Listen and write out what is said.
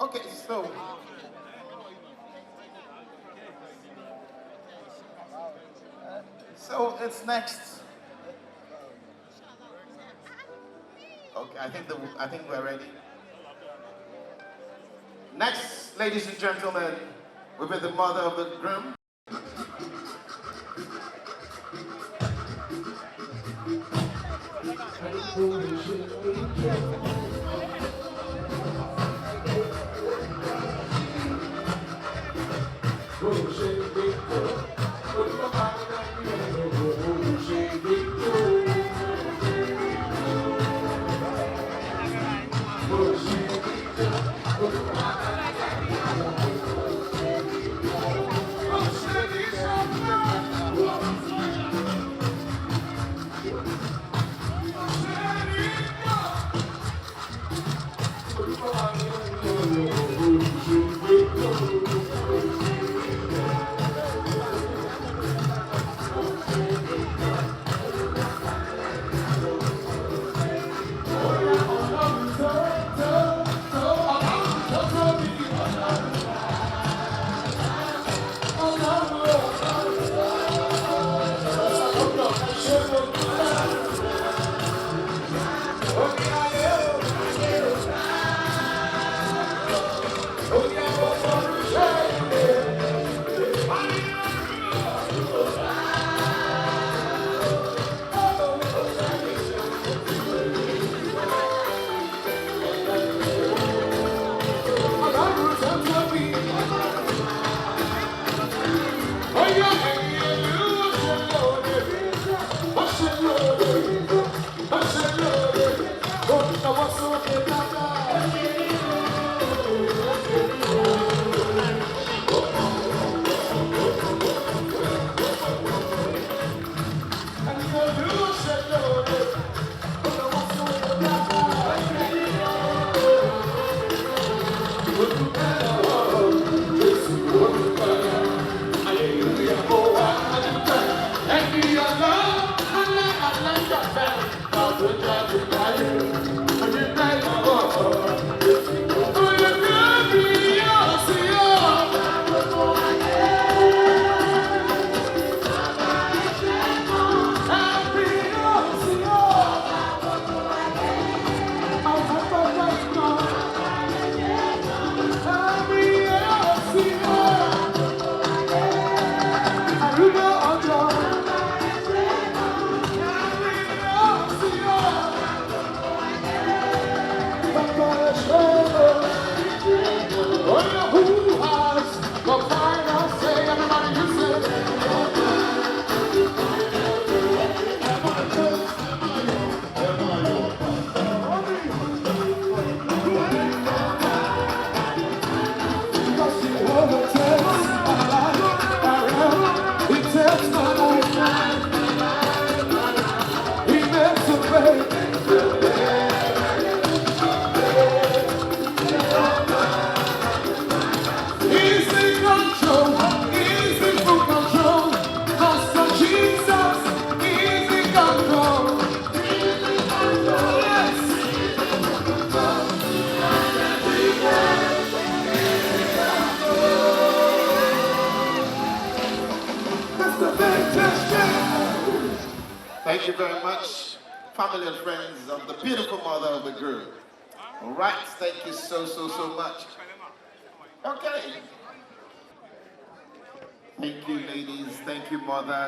Okay, so it's next. Okay, I think we're ready. Next, ladies and gentlemen, we've been the mother of the groom. Thank you very much, family and friends of the beautiful mother of the groom. All right, thank you so much. Okay. Thank you, ladies. Thank you, mother.